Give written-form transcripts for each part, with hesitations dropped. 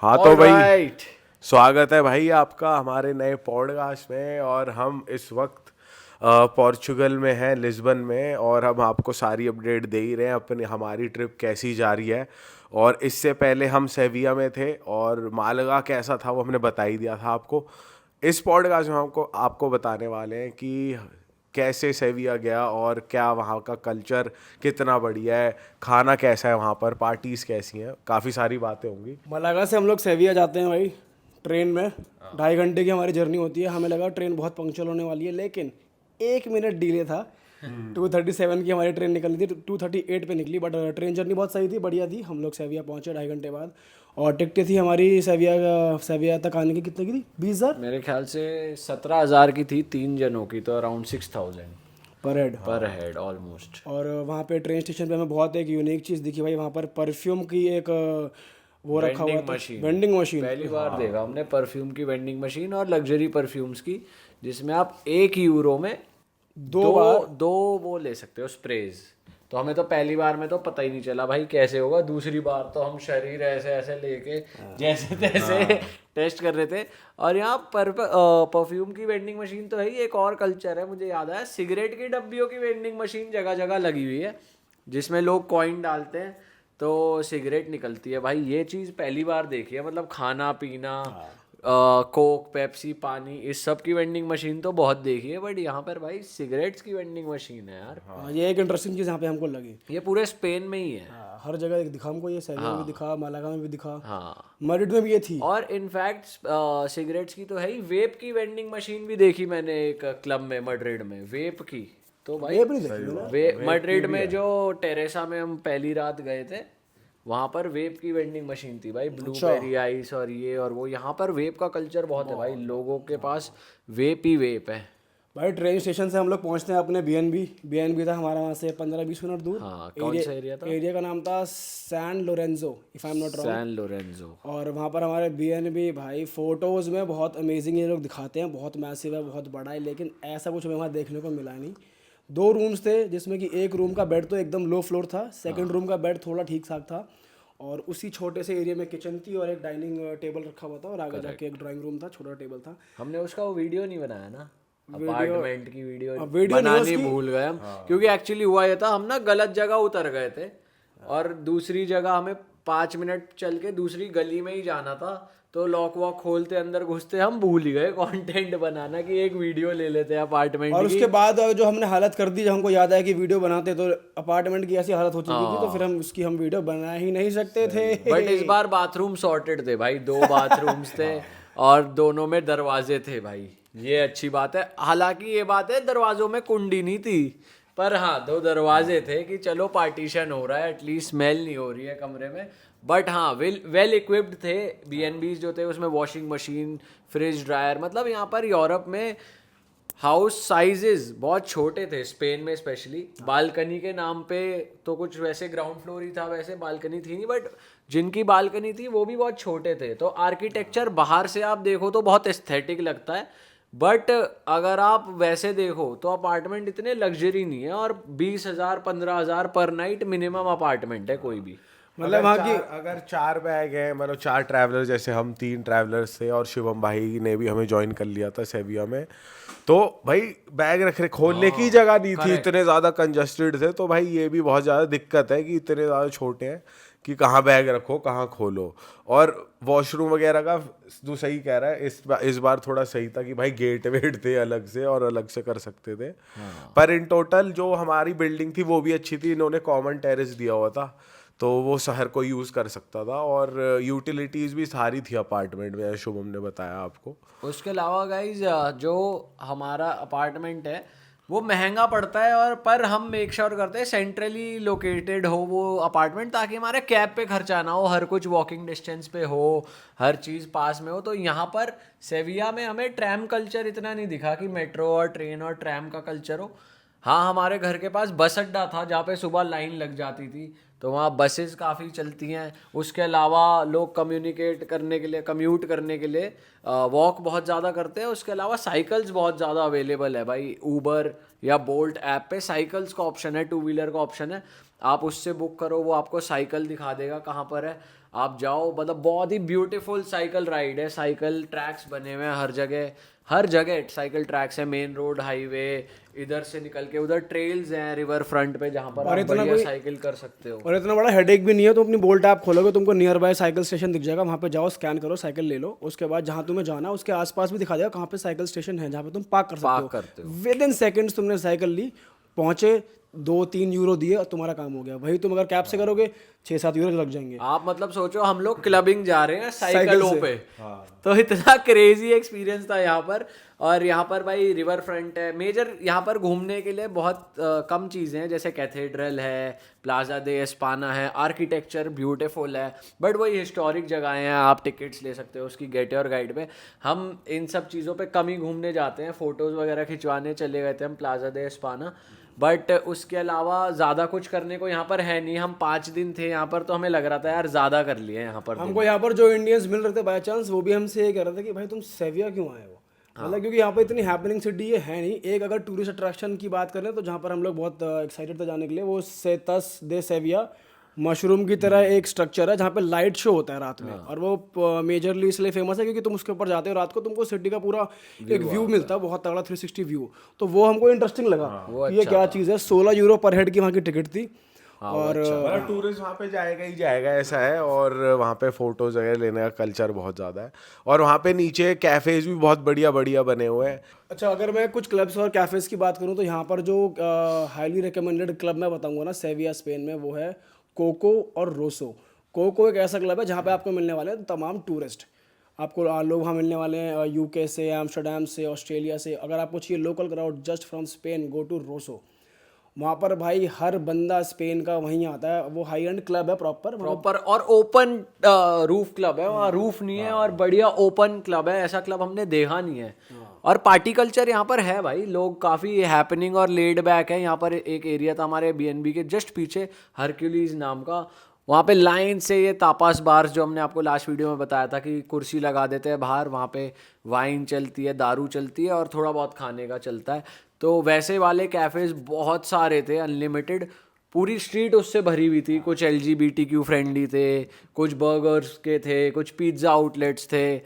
हाँ तो भाई राइट। स्वागत है भाई आपका हमारे नए पॉडकास्ट में। और हम इस वक्त पोर्चुगल में हैं, लिस्बन में। और हम आपको सारी अपडेट दे ही रहे हैं अपनी हमारी ट्रिप कैसी जा रही है। और इससे पहले हम सेविया में थे और मालगा कैसा था वो हमने बता ही दिया था आपको। इस पॉडकास्ट में हमको आपको बताने वाले हैं कि कैसे सेविया गया और क्या वहाँ का कल्चर कितना बढ़िया है, खाना कैसा है, वहाँ पर पार्टीज़ कैसी हैं, काफ़ी सारी बातें होंगी। मलागा से हम लोग सेविया जाते हैं भाई ट्रेन में। 2.5 घंटे की हमारी जर्नी होती है। हमें लगा ट्रेन बहुत पंक्चुअल होने वाली है, लेकिन 1 मिनट डिले था। 2:37 की हमारी ट्रेन निकलनी थी, 2:38 पे निकली। बट ट्रेन जर्नी बहुत सही थी, बढ़िया थी। हम लोग सेविया पहुंचे 2.5 घंटे बाद। और टिकटें थी हमारी सेविया तक आने की कितने की थी? 20,000 मेरे ख्याल से 17,000 की थी 3 जनों की, तो अराउंड 6,000 पर हेड। पर हेड ऑलमोस्ट। और वहाँ पे ट्रेन स्टेशन पे हमें बहुत एक यूनिक चीज़ दिखी भाई। वहाँ पर परफ्यूम की एक वो रखा हुआ वेंडिंग था, मशीन, वेंडिंग मशीन। पहली बार देखा हमने परफ्यूम की वेंडिंग मशीन, और लग्जरी परफ्यूम्स की, जिसमें आप 1 यूरो में दो वो ले सकते हो स्प्रेज। तो हमें तो पहली बार में तो पता ही नहीं चला भाई कैसे होगा। दूसरी बार तो हम शरीर ऐसे ऐसे लेके जैसे तैसे टेस्ट कर रहे थे। और यहाँ पर परफ्यूम की वेंडिंग मशीन तो है ही। एक और कल्चर है, मुझे याद आया, सिगरेट की डब्बियों की वेंडिंग मशीन जगह जगह लगी हुई है, जिसमें लोग कॉइन डालते हैं तो सिगरेट निकलती है भाई। ये चीज़ पहली बार देखी है। मतलब खाना पीना, कोक, पेप्सी, पानी, इस सब की वेंडिंग मशीन तो बहुत देखी है, बट यहाँ पर भाई सिगरेट्स की वेंडिंग मशीन है यार। हाँ, ये एक इंटरेस्टिंग चीज़ यहाँ पे हमको लगी। ये पूरे स्पेन में ही है। हाँ, हर जगह दिखा हमको। ये सेविया में भी दिखा, मालागा में भी दिखा, हाँ, मैड्रिड में भी ये थी। और इनफैक्ट सिगरेट्स की तो है ही, वेप की वेंडिंग मशीन भी देखी मैंने एक क्लब में मैड्रिड में, वेप की। तो भाई वेप नहीं देखी मैंने। मैड्रिड में जो टेरेसा में हम पहली रात गए थे, वहां पर वेप की वेंडिंग मशीन थी भाई। ब्लूबेरी आइस और ये और वो। यहाँ पर वेप का कल्चर बहुत है भाई, लोगों के पास वेप ही वेप है। भाई ट्रेन स्टेशन से हम लोग पहुंचते हैं अपने बी एन बी था हमारा वहाँ से 15-20 मिनट दूर। हाँ, कौन सा एरिया था? एरिया का नाम था San Lorenzo, if I am not wrong. San Lorenzo. और वहाँ पर हमारे बी भाई फोटोज़ में बहुत अमेजिंग ये लोग दिखाते हैं, बहुत मैसिव है, बहुत बड़ा है, लेकिन ऐसा कुछ हमें वहाँ देखने को मिला नहीं। 2 रूम्स थे, जिसमें कि एक रूम का बेड तो एकदम लो फ्लोर था, सेकंड रूम का बेड थोड़ा ठीक ठाक था। और उसी छोटे से एरिया में किचन थी और एक डाइनिंग टेबल रखा हुआ था, और आगे जाके एक ड्राइंग रूम था, छोटा टेबल था। हमने उसका वो वीडियो नहीं बनाया ना, अपार्टमेंट की वीडियो वीडियो नहीं बनानी उसकी। भूल गए हम। क्योंकि एक्चुअली हुआ ये था, हम ना गलत जगह उतर गए थे, और दूसरी जगह हमें 5 मिनट चल के दूसरी गली में ही जाना था। तो लॉक वॉक खोलते अंदर घुसते हम भूल ही गए कंटेंट बनाना, कि एक वीडियो ले लेते हैं अपार्टमेंट और की। उसके बाद जो हमने हालत कर दी, जब हमको याद आया कि वीडियो बनाते, तो अपार्टमेंट की ऐसी हालत हो चुकी थी, तो फिर हम हम वीडियो बना ही नहीं सकते थे। बट इस बार बाथरूम सॉर्टेड थे भाई, 2 बाथरूम्स थे और दोनों में दरवाजे थे भाई। ये अच्छी बात है। हालांकि ये बात है, दरवाजों में कुंडी नहीं थी, पर हाँ 2 दरवाजे थे कि चलो पार्टीशन हो रहा है, एटलीस्ट स्मेल नहीं हो रही है कमरे में। बट हाँ, वेल इक्विप्ड थे B&Bs जो थे। उसमें वॉशिंग मशीन, फ्रिज, ड्रायर। मतलब यहाँ पर यूरोप में हाउस साइजेस बहुत छोटे थे, स्पेन में स्पेशली। बालकनी के नाम पे तो कुछ वैसे ग्राउंड फ्लोर ही था, वैसे बालकनी थी नहीं, बट जिनकी बालकनी थी वो भी बहुत छोटे थे। तो आर्किटेक्चर बाहर से आप देखो तो बहुत एस्थेटिक लगता है, बट अगर आप वैसे देखो तो अपार्टमेंट इतने लग्जरी नहीं है। और 20,000 15,000 पर नाइट मिनिमम अपार्टमेंट है कोई भी। मतलब वहाँ की अगर 4 बैग हैं, मतलब 4 ट्रैवलर, जैसे हम 3 ट्रैवलर्स थे और शिवम भाई ने भी हमें ज्वाइन कर लिया था सेविया में, तो भाई बैग रख रहे खोलने की जगह नहीं थी, इतने ज़्यादा कंजस्टेड थे। तो भाई ये भी बहुत ज़्यादा दिक्कत है कि इतने ज़्यादा छोटे हैं कि कहाँ बैग रखो कहाँ खोलो। और वॉशरूम वगैरह का तू सही कह रहा है, इस बार थोड़ा सही था कि भाई गेट वेट थे अलग से और अलग से कर सकते थे। पर इन टोटल जो हमारी बिल्डिंग थी वो भी अच्छी थी, इन्होंने कॉमन टेरेस दिया हुआ था, तो वो शहर को यूज़ कर सकता था। और यूटिलिटीज़ भी सारी थी अपार्टमेंट में, शुभम ने बताया आपको। उसके अलावा गाइज, जो हमारा अपार्टमेंट है वो महंगा पड़ता है, और पर हम मेक श्योर करते हैं सेंट्रली लोकेटेड हो वो अपार्टमेंट, ताकि हमारे कैब पे खर्चा ना हो, हर कुछ वॉकिंग डिस्टेंस पे हो, हर चीज़ पास में हो। तो यहाँ पर सेविया में हमें ट्रैम कल्चर इतना नहीं दिखा कि मेट्रो और ट्रेन और ट्रैम का कल्चर हो। हाँ, हमारे घर के पास बस अड्डा था जहाँ पे सुबह लाइन लग जाती थी, तो वहाँ बसेस काफ़ी चलती हैं। उसके अलावा लोग कम्युनिकेट करने के लिए, कम्यूट करने के लिए वॉक बहुत ज़्यादा करते हैं। उसके अलावा साइकिल्स बहुत ज़्यादा अवेलेबल है भाई। ऊबर या बोल्ट ऐप पे साइकिल्स का ऑप्शन है, 2 व्हीलर का ऑप्शन है। आप उससे बुक करो, वो आपको साइकिल दिखा देगा कहाँ पर है। आप जाओ, मतलब बहुत ही ब्यूटीफुल साइकिल राइड है। साइकिल ट्रैक्स बने हुए हैं हर जगह साइकिल ट्रैक्स है, मेन रोड, हाईवे, इधर से निकल के उधर ट्रेल्स हैं रिवर फ्रंट पे जहाँ पर आप बढ़िया साइकिल कर सकते हो। और इतना बड़ा हेडेक भी नहीं है, तो अपनी बोल्ट ऐप खोलोगे, तुमको नियर बाय साइकिल स्टेशन दिख जाएगा, वहाँ पे जाओ, स्कैन करो, साइकिल ले लो, उसके बाद जहाँ तुम्हें जाना है उसके आसपास भी दिखा देगा कहाँ पे साइकिल स्टेशन है जहाँ पे तुम पार्क करते हो। विद इन सेकेंड्स तुमने साइकिल ली, पहुंचे, 2-3 यूरो दिए और तुम्हारा काम हो गया। वही तुम अगर कैब से करोगे 6-7 यूरो लग जाएंगे। आप मतलब सोचो हम लोग क्लबिंग जा रहे हैं साइकिलों पे। तो इतना क्रेजी एक्सपीरियंस था यहाँ पर। और यहाँ पर भाई रिवर फ्रंट है मेजर, यहाँ पर घूमने के लिए बहुत कम चीज़ें हैं, जैसे कैथेड्रल है, प्लाजा दे एस्पाना है, आर्किटेक्चर ब्यूटीफुल है, बट वही हिस्टोरिक जगहें हैं, आप टिकट्स ले सकते हो उसकी गेट और गाइड पे। हम इन सब चीज़ों पे कम ही घूमने जाते हैं, फ़ोटोज़ वगैरह खिंचवाने चले गए थे हम प्लाजा दे एस्पाना, बट उसके अलावा ज़्यादा कुछ करने को यहाँ पर है नहीं। हम 5 दिन थे यहाँ पर, तो हमें लग रहा था यार ज़्यादा कर लिए यहाँ पर। हमको यहाँ पर जो इंडियंस मिल रहे थे बाय चांस, वो भी हमसे ये कह रहे थे कि भाई तुम सेविया क्यों आए हो। मतलब क्योंकि यहाँ पर इतनी हैपनिंग सिटी ये है नहीं। एक अगर टूरिस्ट अट्रैक्शन की बात करें तो जहाँ पर हम लोग बहुत एक्साइटेड थे जाने के लिए, वो सेतस दे सेविया मशरूम की तरह एक स्ट्रक्चर है जहाँ पे लाइट शो होता है रात में। और वो मेजरली इसलिए फेमस है क्योंकि तुम उसके ऊपर जाते हो रात को, तुमको सिटी का पूरा एक व्यू मिलता है, बहुत तगड़ा 360 व्यू। तो वो हमको इंटरेस्टिंग लगा कि ये क्या चीज़ है। 16 यूरो पर हेड की वहाँ की टिकट थी। और मतलब टूरिस्ट वहाँ पे जाएगा ही जाएगा ऐसा है। और वहाँ पे फोटोज वगैरह लेने का कल्चर बहुत ज़्यादा है। और वहाँ पे नीचे कैफ़ेज भी बहुत बढ़िया बढ़िया बने हुए हैं। अच्छा, अगर मैं कुछ क्लब्स और कैफ़ेज़ की बात करूँ तो यहाँ पर जो हाईली रिकमेंडेड क्लब मैं बताऊँगा ना सेविया स्पेन में, वो है कोको और रोसो। कोको एक ऐसा क्लब है जहाँ पे आपको मिलने वाले हैं तमाम टूरिस्ट। आपको लोग वहाँ मिलने वाले हैं यूके से, एम्स्टर्डम से, ऑस्ट्रेलिया से। अगर आपको चाहिए local crowd just from Spain, go to Rosso. वहाँ पर भाई हर बंदा स्पेन का वहीं आता है। वो हाई एंड क्लब है प्रॉपर और ओपन रूफ क्लब है, वहाँ रूफ नहीं है और बढ़िया ओपन क्लब है। ऐसा क्लब हमने देखा नहीं है। और पार्टी कल्चर यहाँ पर है भाई, लोग काफ़ी हैपनिंग और लेड बैक है। यहाँ पर एक एरिया था हमारे BNB के जस्ट पीछे, हरक्यूलीज नाम का, वहाँ पे लाइन से ये तापास बार्स जो हमने आपको लास्ट वीडियो में बताया था कि कुर्सी लगा देते हैं बाहर, वहाँ पे वाइन चलती है, दारू चलती है और थोड़ा बहुत खाने का चलता है। तो वैसे वाले कैफ़ेज़ बहुत सारे थे, अनलिमिटेड, पूरी स्ट्रीट उससे भरी हुई थी। कुछ LGBTQ फ्रेंडली थे, कुछ बर्गर्स के थे, कुछ पिज़्ज़ा आउटलेट्स थे,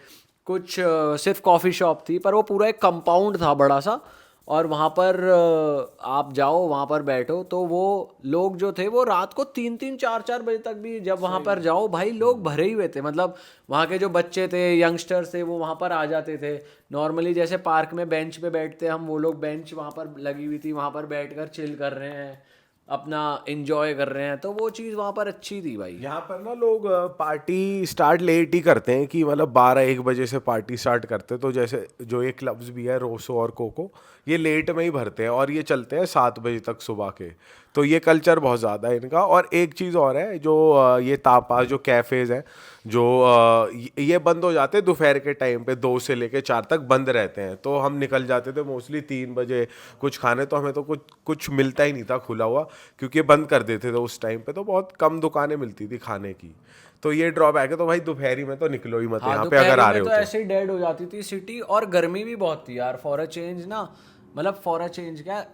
कुछ सिर्फ कॉफ़ी शॉप थी। पर वो पूरा एक कंपाउंड था बड़ा सा, और वहाँ पर आप जाओ, वहाँ पर बैठो, तो वो लोग जो थे वो रात को 3-3, 4-4 बजे तक भी जब वहाँ पर जाओ भाई लोग भरे ही हुए थे। मतलब वहाँ के जो बच्चे थे, यंगस्टर्स थे, वो वहाँ पर आ जाते थे। नॉर्मली जैसे पार्क में बेंच पे बैठते हम, वो लोग बेंच वहाँ पर लगी हुई थी, वहाँ पर बैठकर चिल कर रहे हैं, अपना एंजॉय कर रहे हैं। तो वो चीज़ वहाँ पर अच्छी थी भाई। यहाँ पर ना लोग पार्टी स्टार्ट लेट ही करते हैं कि मतलब 12-1 बजे से पार्टी स्टार्ट करते हैं। तो जैसे जो ये क्लब्स भी है रोसो और कोको, ये लेट में ही भरते हैं और ये चलते हैं 7 बजे तक सुबह के। तो ये कल्चर बहुत ज़्यादा है इनका। और एक चीज़ और है, जो ये तापास जो कैफ़ेज़ हैं, जो ये बंद हो जाते हैं दोपहर के टाइम पे, 2 से लेके 4 तक बंद रहते हैं। तो हम निकल जाते थे मोस्टली 3 बजे कुछ खाने, तो हमें तो कुछ मिलता ही नहीं था खुला हुआ, क्योंकि बंद कर देते थे उस टाइम पे। तो बहुत कम दुकानें मिलती थी खाने की। तो ये ड्रॉबैक है। तो भाई दोपहरी में तो निकलो ही मत यहाँ पे अगर आ रहे हो तो ऐसे ही डेड हो जाती थी सिटी। और गर्मी भी बहुत थी यार। फॉर अ चेंज ना, मतलब फॉर अ चेंज क्या,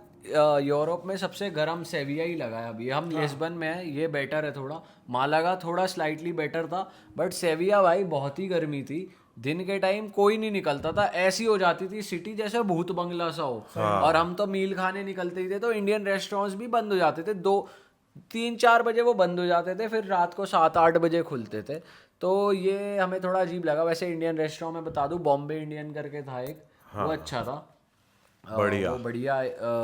यूरोप में सबसे गर्म सेविया ही लगा है अभी। हम लिस्बन में है, ये बेटर है थोड़ा। मालागा थोड़ा स्लाइटली बेटर था, बट सेविया भाई बहुत ही गर्मी थी। दिन के टाइम कोई नहीं निकलता था, ऐसी हो जाती थी सिटी जैसे भूत बंगला सा हो। और हम तो मील खाने निकलते ही थे, तो इंडियन रेस्टोरेंट्स भी बंद हो जाते थे, 2-3-4 बजे वो बंद हो जाते थे, फिर रात को 7-8 बजे खुलते थे। तो ये हमें थोड़ा अजीब लगा। वैसे इंडियन रेस्टोरेंट में बता दूं, बॉम्बे इंडियन करके था एक, वो अच्छा था, बढ़िया। वो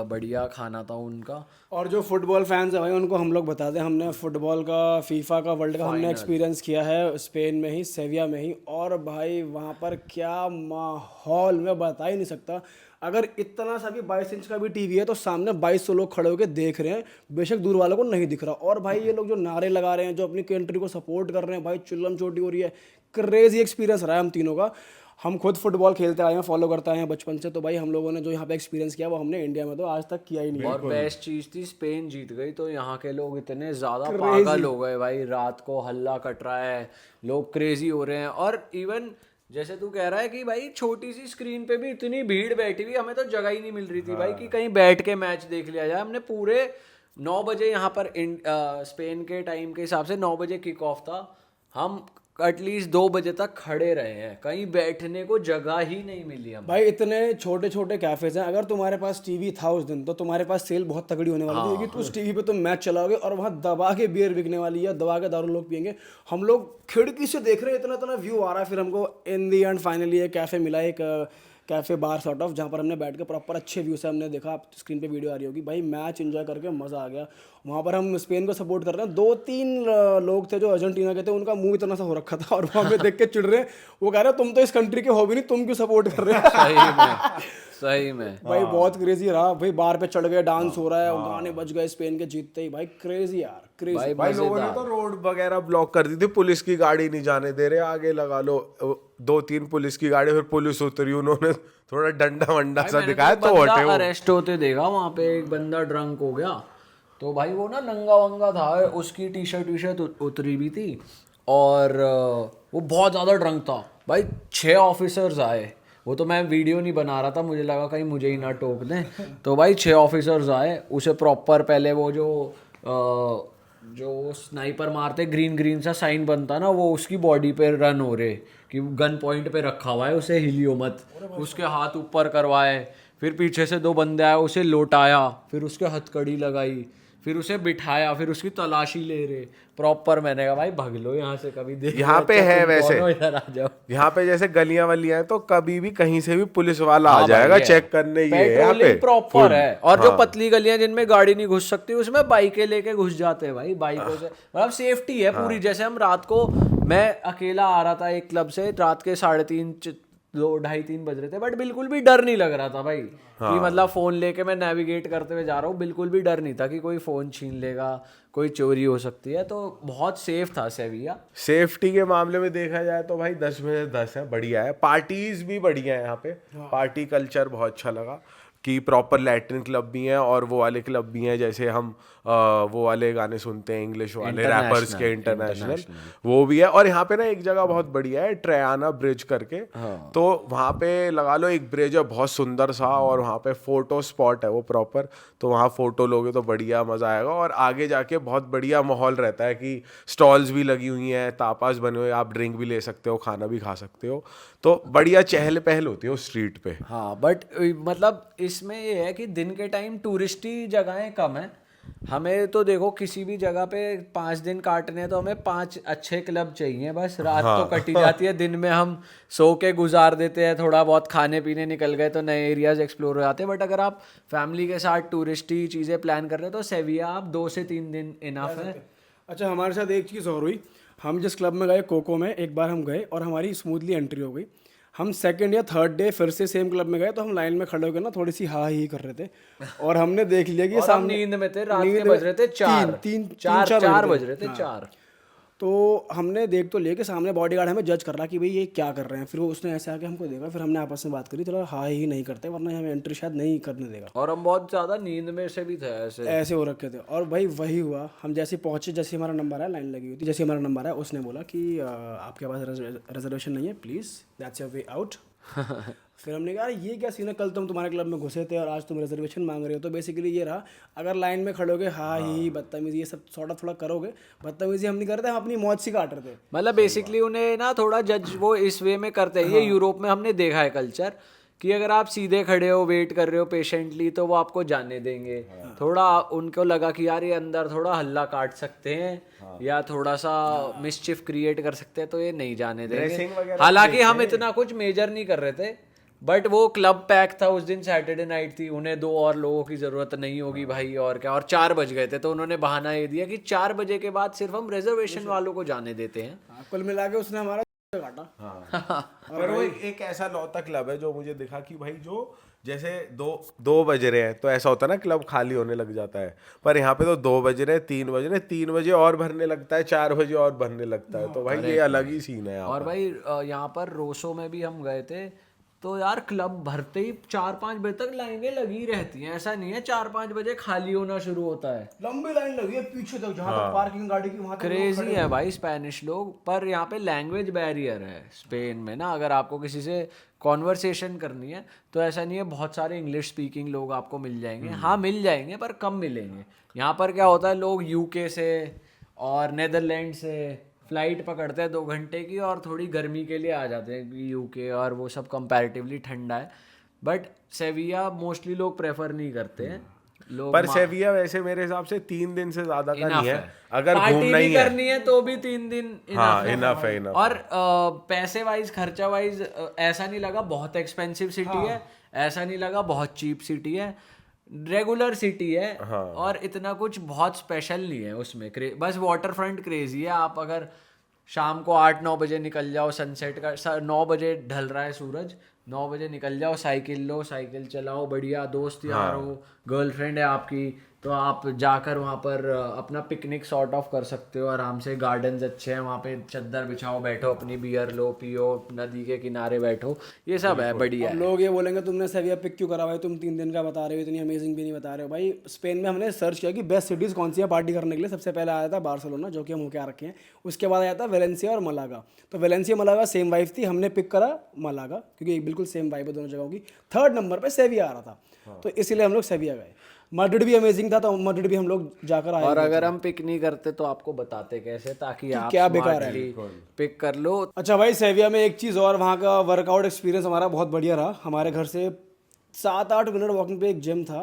बढ़िया खाना था उनका। और जो फुटबॉल फैंस है भाई, उनको हम लोग बता दें, हमने फुटबॉल का, फीफा का, वर्ल्ड का हमने एक्सपीरियंस किया है स्पेन में ही, सेविया में ही। और भाई वहाँ पर क्या माहौल, मैं बता ही नहीं सकता। अगर इतना सा भी 22 इंच का भी टीवी है तो सामने 2200 लोग खड़े होकर देख रहे हैं, बेशक दूर वालों को नहीं दिख रहा। और भाई ये लोग जो नारे लगा रहे हैं, जो अपनी कंट्री को सपोर्ट कर रहे हैं, भाई चिल्लम चोटी हो रही है। क्रेजी एक्सपीरियंस रहा है हम तीनों का। हम खुद फुटबॉल खेलते आए हैं, फॉलो करते आए हैं बचपन से। तो भाई हम लोगों ने जो यहाँ पे एक्सपीरियंस किया, वो हमने इंडिया में तो आज तक किया ही नहीं। और बेस्ट चीज थी, स्पेन जीत गई तो यहाँ के लोग इतने ज्यादा पागल हो गए भाई। रात को हल्ला कट रहा है, लोग क्रेजी हो रहे हैं। और इवन जैसे तू कह रहा है कि भाई छोटी सी स्क्रीन पे भी इतनी भीड़ बैठी हुई, हमें तो जगह ही नहीं मिल रही थी भाई कि कहीं बैठ के मैच देख लिया जाए। हमने पूरे 9 बजे यहाँ पर स्पेन के टाइम के हिसाब से 9 बजे किक ऑफ था, हम एटलीस्ट 2 बजे तक खड़े रहे हैं, कहीं बैठने को जगह ही नहीं मिली हम। भाई इतने छोटे छोटे कैफेज हैं, अगर तुम्हारे पास टीवी था उस दिन तो तुम्हारे पास सेल बहुत तगड़ी होने वाली थी, क्योंकि उस टीवी पे तुम मैच चलाओगे और वहाँ दबा के बियर बिकने वाली है, दबा के दारू लोग पियेंगे। हम लोग खिड़की से देख रहे हैं, इतना इतना व्यू आ रहा है। फिर हमको इन दी एंड फाइनली एक कैफे मिला, एक कैफे बार सॉर्ट ऑफ, जहाँ पर हमने बैठ के प्रॉपर अच्छे व्यू से हमने देखा, आप स्क्रीन पे वीडियो आ रही होगी भाई, मैच एंजॉय करके मज़ा आ गया। वहाँ पर हम स्पेन को सपोर्ट कर रहे हैं, 2-3 लोग थे जो अर्जेंटीना के थे, उनका मुंह इतना सा हो रखा था और वो हमें देख के चिढ़ रहे हैं। वो कह रहे हैं तुम तो इस कंट्री के हो भी नहीं, तुम क्यों सपोर्ट कर रहे हो? सही में भाई बहुत क्रेजी रहा भाई, बार पे चढ़ गए, डांस हो रहा है, गाने बज गए स्पेन के जीतते ही, भाई क्रेजी यार, क्रेजी। भाई लोगों ने तो रोड वगैरह ब्लॉक कर दी थी, पुलिस की गाड़ी नहीं जाने दे रहे, आगे लगा लो 2-3 पुलिस की गाड़ी, फिर पुलिस उतरी, उन्होंने थोड़ा डंडा वंडा सा दिखाया तो हटे वो। अरेस्ट होते देखा वहां पे, एक बंदा ड्रंक हो गया, तो भाई वो ना नंगा वंगा था, उसकी टी शर्ट उतरी भी थी, और वो बहुत ज़्यादा ड्रंक था भाई। 6 ऑफिसर्स आए, वो तो मैं वीडियो नहीं बना रहा था, मुझे लगा कहीं मुझे ही ना टोक दें, तो भाई 6 ऑफिसर्स आए, उसे प्रॉपर पहले वो जो स्नाइपर मारते ग्रीन सा साइन बनता ना, वो उसकी बॉडी पे रन हो रहे कि गन पॉइंट पे रखा हुआ है, उसे हिलियो मत, उसके हाथ ऊपर करवाए, फिर पीछे से 2 बंदे आए, उसे लौटाया, फिर उसके हथकड़ी लगाई, फिर उसे बिठाया, फिर उसकी तलाशी ले रहे प्रॉपर। मैंने कहा भाई भाग लो यहाँ से, कभी देख यहाँ पे है वैसे, इधर आ जाओ। यहाँ पे जैसे गलियां वलियां हैं तो कभी भी कहीं से भी पुलिस वाला आ जाएगा चेक करने, ये है यहाँ पे प्रॉपर है। और जो पतली गलियां जिनमें गाड़ी नहीं घुस सकती, उसमें बाइकें लेके घुस जाते हैं भाई, बाइकों से, मतलब सेफ्टी है पूरी। जैसे हम रात को, मैं अकेला आ रहा था एक क्लब से, रात के 3:30 2-2:30-3 बज रहे थे, बट बिल्कुल भी डर नहीं लग रहा था भाई, कि मतलब फोन लेके मैं नेविगेट करते हुए जा रहा हूँ, बिल्कुल भी डर नहीं था कि कोई फोन छीन लेगा, कोई चोरी हो सकती है, तो बहुत सेफ था सेविया। सेफ्टी के मामले में देखा जाए तो भाई 10 में से 10 है, बढ़िया है। पार्टीज भी बढ़िया है यहाँ पे, पार्टी कल्चर बहुत अच्छा लगा कि प्रॉपर लैटिन क्लब भी हैं और वो वाले क्लब भी हैं, जैसे हम वो वाले गाने सुनते हैं इंग्लिश वाले रैपर्स के, इंटरनेशनल, वो भी है। और यहाँ पे ना एक जगह बहुत बढ़िया है, ट्रयाना ब्रिज करके, तो वहाँ पे लगा लो एक ब्रिज है बहुत सुंदर सा, और वहाँ पे फोटो स्पॉट है वो प्रॉपर, तो वहाँ फोटो लोगे तो बढ़िया मज़ा आएगा। और आगे जाके बहुत बढ़िया माहौल रहता है कि स्टॉल्स भी लगी हुई हैं, तापास बने हुए, आप ड्रिंक भी ले सकते हो, खाना भी खा सकते हो, तो बढ़िया चहल पहल होती है उस स्ट्रीट पे। हाँ, बट मतलब इसमें ये है कि दिन के टाइम टूरिस्टी जगहें कम है। हमें तो देखो किसी भी जगह पे 5 दिन काटने हैं तो हमें 5 अच्छे क्लब चाहिए, बस रात तो कटी जाती है, दिन में हम सो के गुजार देते हैं, थोड़ा बहुत खाने पीने निकल गए तो नए एरियाज एक्सप्लोर हो जाते हैं। बट अगर आप फैमिली के साथ टूरिस्टी चीज़ें प्लान कर रहे हो तो सेविया आप 2 से 3 दिन इनफ है। अच्छा, हमारे साथ एक चीज़ और हुई, हम जिस क्लब में गए कोको में, एक बार हम गए और हमारी स्मूथली एंट्री हो गई। हम 2nd या 3rd डे फिर से सेम क्लब में गए, तो हम लाइन में खड़े होकर ना थोड़ी सी हा ही कर रहे थे, और हमने देख लिया कि सामने नींद में थे, रात के बज रहे थे 4 बज रहे थे 4, तो हमने देख तो लिया कि सामने बॉडीगार्ड हमें जज कर रहा कि भाई ये क्या कर रहे हैं। फिर वो उसने ऐसे आके हमको देखा, फिर हमने आपस में बात करी, चलो हाँ ही नहीं करते वरना हमें एंट्री शायद नहीं करने देगा, और हम बहुत ज़्यादा नींद में से भी थे, ऐसे हो रखे थे। और भाई वही हुआ, हम जैसे पहुंचे, जैसे हमारा नंबर है, लाइन लगी हुई थी, जैसे हमारा नंबर है उसने बोला कि आपके पास रिजर्वेशन नहीं है, please that's your way out. फिर हमने कहा ये क्या सीन है, कल तुम तुम्हारे क्लब में घुसे थे और आज तुम रिजर्वेशन मांग रहे हो। तो बेसिकली ये रहा, अगर लाइन में खड़ोगे हाँ ही बदतमीजी ये सब थोड़ा करोगे, बदतमीजी हम नहीं करते, हम अपनी मौज सी काट रहे थे। मतलब बेसिकली उन्हें ना थोड़ा जज वो इस वे में करते हैं, ये यूरोप में हमने देखा है कल्चर, कि अगर आप सीधे खड़े हो, वेट कर रहे हो पेशेंटली, तो वो आपको जाने देंगे। थोड़ा उनको लगा कि यार ये अंदर थोड़ा हल्ला काट सकते हैं या थोड़ा सा मिसचिफ क्रिएट कर सकते हैं, तो ये नहीं जाने देंगे। हालांकि हम इतना कुछ मेजर नहीं कर रहे थे, बट वो क्लब पैक था उस दिन, सैटरडे नाइट थी, उन्हें 2 और लोगों की ज़रूरत नहीं होगी भाई, और क्या, और 4 बज गए थे, तो उन्होंने बहाना ये दिया कि 4 बजे के बाद सिर्फ हम रिजर्वेशन वालों को जाने देते हैं। कुल मिला के उसने हमारा काटा। पर वो एक ऐसा लौता क्लब है जो मुझे दिखा कि भाई जो जैसे 2 बज रहे हैं तो ऐसा होता है ना क्लब खाली होने लग जाता है, पर यहाँ पे तो 2 बज रहे हैं, 3 बज रहे हैं, 3 बजे और भरने लगता है, 4 बजे और भरने लगता है, तो भाई ये अलग ही सीन है। और भाई यहाँ पर रोसो में भी हम गए थे, तो यार क्लब भरते ही 4-5 बजे तक लाइनें लगी रहती हैं, ऐसा नहीं है 4-5 बजे खाली होना शुरू होता है, लंबी लाइन लगी है पीछे तक, जहाँ तक पार्किंग गाड़ी की वहाँ तक क्रेजी है भाई स्पेनिश लोग। पर यहाँ पे लैंग्वेज बैरियर है स्पेन में ना, अगर आपको किसी से कॉन्वर्सेशन करनी है तो ऐसा नहीं है बहुत सारे इंग्लिश स्पीकिंग लोग आपको मिल जाएंगे, हाँ मिल जाएंगे पर कम मिलेंगे। यहाँ पर क्या होता है, लोग यूके से और नेदरलैंड से, फ्लाइट पकड़ते हैं 2 घंटे की और थोड़ी गर्मी के लिए आ जाते हैं यूके, और वो सब कंपैरेटिवली ठंडा है। बट सेविया मोस्टली लोग प्रेफर नहीं करते हैं लोग। पर सेविया वैसे मेरे हिसाब से 3 दिन से ज्यादा का नहीं है, अगर पार्टी घूमना भी ही है। करनी है तो भी 3 दिन हाँ, enough इनफ है, इनफ। और पैसे वाइज, खर्चा वाइज ऐसा नहीं लगा बहुत एक्सपेंसिव सिटी है, ऐसा नहीं लगा बहुत चीप सिटी है, रेगुलर सिटी है। और इतना कुछ बहुत स्पेशल नहीं है उसमें। बस वाटर फ्रंट क्रेजी है। आप अगर शाम को 8-9 बजे निकल जाओ, सनसेट का 9 बजे ढल रहा है सूरज, 9 बजे निकल जाओ, साइकिल लो, साइकिल चलाओ, बढ़िया दोस्त यार हो, गर्लफ्रेंड है आपकी, तो आप जाकर वहाँ पर अपना पिकनिक सॉर्ट ऑफ कर सकते हो आराम से। गार्डन्स अच्छे हैं वहाँ पे, चद्दर बिछाओ, बैठो, अपनी बियर लो, पियो, नदी के किनारे बैठो, ये सब है बढ़िया। अब लोग ये बोलेंगे तुमने सेविया पिक क्यों करा भाई, तुम 3 दिन का बता रहे हो, इतनी अमेजिंग भी नहीं बता रहे हो। भाई स्पेन में हमने सर्च किया कि बेस्ट सिटीज़ कौन सी है पार्टी करने के लिए। सबसे पहले आया था बार्सिलोना, जो कि हम होके आ रखे हैं। उसके बाद आया था वेलेंसिया और मलागा। तो वेलेंसिया मलागा सेम वाइफ थी, हमने पिक करा मलागा क्योंकि बिल्कुल सेम वाइफ है दोनों जगहों की। 3rd नंबर पर सेविया आ रहा था, तो इसीलिए हम लोग सेविया गए। मैड्रिड भी अमेजिंग था, तो मैड्रिड भी हम लोग जाकर आए। और अगर हम पिक नहीं करते तो आपको बताते कैसे, ताकि आप क्या बेकार है, पिक कर लो। अच्छा भाई सेविया में एक चीज़ और, वहाँ का वर्कआउट एक्सपीरियंस हमारा बहुत बढ़िया रहा। हमारे घर से 7-8 मिनट वॉकिंग पे एक जिम था,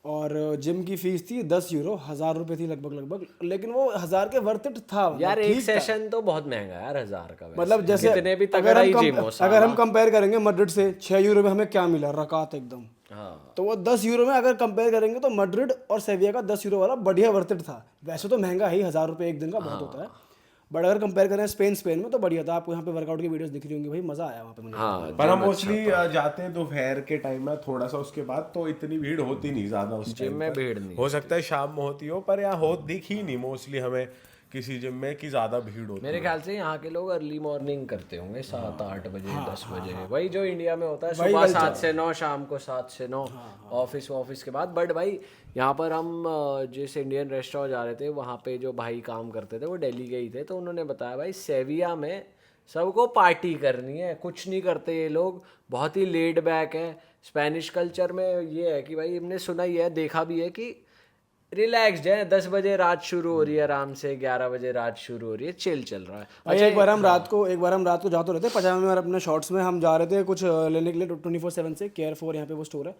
और जिम की फीस थी 10 यूरो, 1000 रुपये थी लगभग, लेकिन वो 1000 के वर्थ इट था। यार एक सेशन तो बहुत महंगा है यार, 1000 का। मतलब जैसे कितने भी तगड़ा ही जिम हो, अगर हम कंपेयर करेंगे मैड्रिड से, 6 यूरो में हमें क्या मिला, रकात एकदम। हाँ। तो वो 10 यूरो में अगर कंपेयर करेंगे तो मैड्रिड और सेविया का 10 यूरो वाला बढ़िया वर्थ इट था। वैसे तो महंगा है ही, 1000 रुपये एक दिन का बहुत होता है, बट अगर कंपेयर करें स्पेन में तो बढ़िया था। आपको यहाँ पे वर्कआउट की वीडियोस दिख रही होंगी भाई, मजा आया वहाँ पे मुझे। हाँ, पर हम मोस्टली जाते हैं दोपहर के टाइम में थोड़ा सा, उसके बाद तो इतनी भीड़ होती नहीं ज्यादा उस जिम में भीड़ नहीं हो सकता है शाम में होती हो, पर यहाँ हो दिख ही नहीं मोस्टली हमें किसी जिम में कि ज्यादा भीड़ होती मेरे ख्याल से यहाँ के लोग अर्ली मॉर्निंग करते होंगे, 7-8 बजे, 10 बजे, वही जो इंडिया में होता है, सुबह 7 से 9, शाम को 7 से 9, ऑफिस के बाद। बट भाई यहाँ पर हम जिस इंडियन रेस्टोरेंट जा रहे थे, वहाँ पे जो भाई काम करते थे वो दिल्ली के ही थे, तो उन्होंने बताया भाई सेविया में सबको पार्टी करनी है, कुछ नहीं करते ये लोग, बहुत ही लेड बैक है। स्पेनिश कल्चर में ये है कि भाई हमने सुना ही है, देखा भी है कि रिलैक्स्ड है। 10 बजे रात शुरू हो रही है आराम से, 11 बजे रात शुरू हो रही है, चिल चल रहा है। अच्छा, एक बार हम रात को जा तो रहे थे पजामे में और अपने शॉर्ट्स में, हम जा रहे थे कुछ लेने के लिए 24/7 से, केयर फॉर यहाँ पे वो स्टोर है।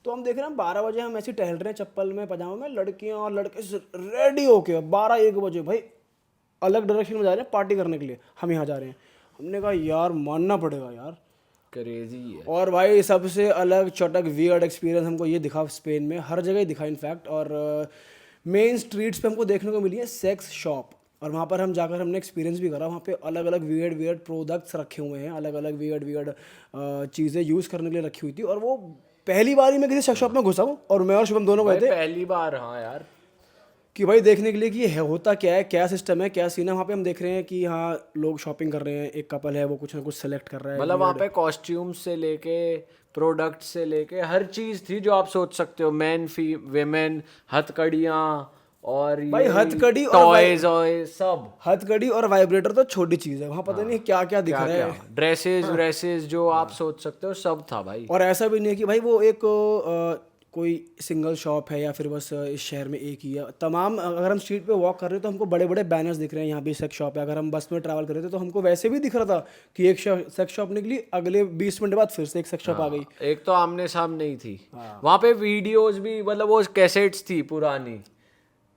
तो हम देख रहे हैं 12 बजे हम ऐसे टहल रहे हैं चप्पल में, पजामे में, लड़कियाँ और लड़के रेडी होके 12-1 बजे भाई अलग डायरेक्शन में जा रहे हैं पार्टी करने के लिए, हम यहाँ जा रहे हैं। हमने कहा यार मानना पड़ेगा यार, क्रेजी है। और भाई सबसे अलग चटक वियर्ड एक्सपीरियंस हमको ये दिखा स्पेन में, हर जगह ही दिखा इनफैक्ट। और मेन स्ट्रीट्स पे हमको देखने को मिली है सेक्स शॉप, और वहाँ पर हम जाकर हमने एक्सपीरियंस भी करा। वहाँ पे अलग अलग वियर्ड प्रोडक्ट्स रखे हुए हैं, अलग अलग वियर्ड चीज़ें यूज़ करने के लिए रखी हुई थी। और वो पहली बार ही मैं किसी सेक्स शॉप में घुसा हूँ, और मैं और शुभम दोनों गए थे पहली बार। हाँ यार, कि भाई देखने के लिए कि ये होता क्या है, क्या सिस्टम है, क्या सीन है। वहाँ पे हम देख रहे हैं कि हाँ लोग शॉपिंग कर रहे हैं, एक कपल है वो कुछ ना कुछ सेलेक्ट कर रहा है। मतलब वहाँ पे कॉस्ट्यूम से लेके प्रोडक्ट से लेके हर चीज थी जो आप सोच सकते हो, मैन वेमेन, हथकड़ियाँ और भाई हथकड़ी और टॉयज और सब। हथकड़ी और वाइब्रेटर तो छोटी चीज़ है, वहाँ पता नहीं क्या क्या दिख रहा है। ड्रेसेस जो आप सोच सकते हो सब था भाई। और ऐसा भी नहीं है कि भाई वो एक कोई सिंगल शॉप है या फिर बस इस शहर में एक ही है। तमाम अगर हम स्ट्रीट पे वॉक कर रहे हैं तो हमको बड़े बड़े बैनर्स दिख रहे हैं, यहाँ भी सेक्स शॉप है। अगर हम बस में ट्रैवल कर रहे थे तो हमको वैसे भी दिख रहा था कि एक सेक्स शॉप निकली, अगले 20 मिनट बाद फिर से एक सेक्स शॉप आ गई। एक तो आमने सामने ही थी। वहाँ पे वीडियोस भी, मतलब वो कैसेट्स थी पुरानी,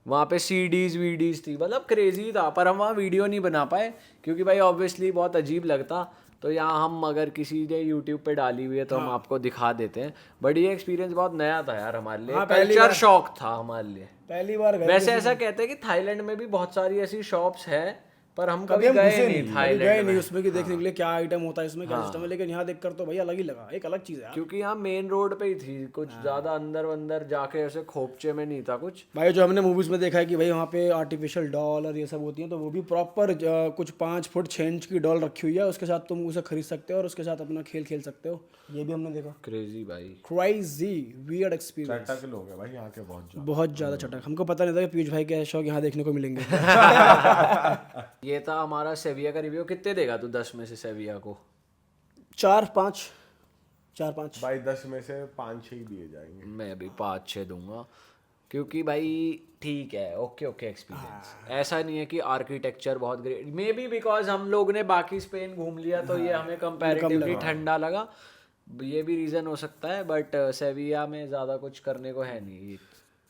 वहाँ पे सीडीज वीडीज थी, मतलब क्रेजी था। पर हम वहाँ वीडियो नहीं बना पाए क्योंकि भाई ऑब्वियसली बहुत अजीब लगता। तो यहाँ हम अगर किसी ने यूट्यूब पे डाली हुई है तो हम आपको दिखा देते हैं। बट ये एक्सपीरियंस बहुत नया था यार हमारे लिए, कल्चर शॉक था हमारे लिए। पहली बार गए। वैसे ऐसा कहते हैं कि थाईलैंड में भी बहुत सारी ऐसी शॉप्स हैं, पर हम कभी गए नहीं थाईलैंड में। उसमें कि देखने के लिए क्या आइटम होता है इसमें, क्या सिस्टम है। लेकिन यहाँ देखकर तो भाई अलग ही लगा, एक अलग चीज़ है क्योंकि यहाँ मेन रोड पे ही थी, कुछ ज्यादा अंदर जाके ऐसे खोपचे में नहीं था कुछ। भाई जो हमने मूवीज में देखा है कि भाई वहाँ पे आर्टिफिशियल डॉल और ये सब होती हैं, तो वो भी प्रॉपर कुछ 5 फुट 6 इंच की डॉल रखी हुई है, उसके साथ तुम उसे खरीद सकते हो और उसके साथ अपना खेल खेल सकते हो। ये भी हमने देखा। क्रेजी भाई, क्रेजी वियर्ड एक्सपीरियंस। चटक लोग हैं भाई यहाँ के बहुत ज़्यादा चटक। हमको पता नहीं था कि पीयूष भाई के शौक यहाँ देखने को मिलेंगे। ये था हमारा सेविया का रिव्यू। कितने देगा तू 10 में से सेविया को? 4-5 भाई 10 में से 5-6 दिए जाएंगे। मैं भी 5-6 दूंगा। क्योंकि भाई ठीक है, ओके ओके एक्सपीरियंस, ऐसा नहीं है कि आर्किटेक्चर बहुत ग्रेट, मे बी बिकॉज हम लोग ने बाकी स्पेन घूम लिया तो ये हमें कंपैरेटिवली ठंडा लगा, ये भी रीज़न हो सकता है, बट सेविया में ज़्यादा कुछ करने को है नहीं,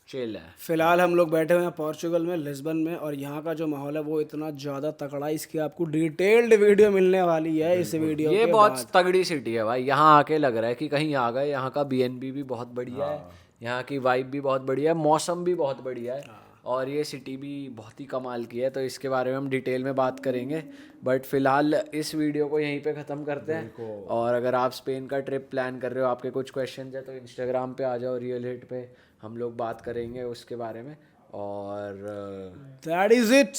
चिल है। फिलहाल हम लोग बैठे हुए हैं पोर्चुगल में, लिस्बन में, और यहाँ का जो माहौल है वो इतना ज़्यादा तगड़ा है, इसकी आपको डिटेल्ड वीडियो मिलने वाली है इस वीडियो ये के बहुत बाद। तगड़ी सिटी है भाई, यहाँ आके लग रहा है कि कहीं आ गए। यहाँ का बीएनबी भी बहुत बढ़िया है, यहाँ की वाइब भी बहुत बढ़िया है, मौसम भी बहुत बढ़िया है, और ये सिटी भी बहुत ही कमाल की है। तो इसके बारे में हम डिटेल में बात करेंगे, बट फिलहाल इस वीडियो को यहीं पे ख़त्म करते हैं। और अगर आप स्पेन का ट्रिप प्लान कर रहे हो, आपके कुछ क्वेश्चन है, तो इंस्टाग्राम पे आ जाओ, रियल हिट पे, हम लोग बात करेंगे उसके बारे में। और दैट इज इट,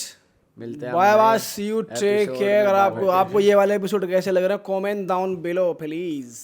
मिलते हैं बाय हमारे bye, see you, take episode care. में। अगर आपको ये वाला एपिसोड कैसे लग रहा है, कमेंट डाउन बिलो प्लीज।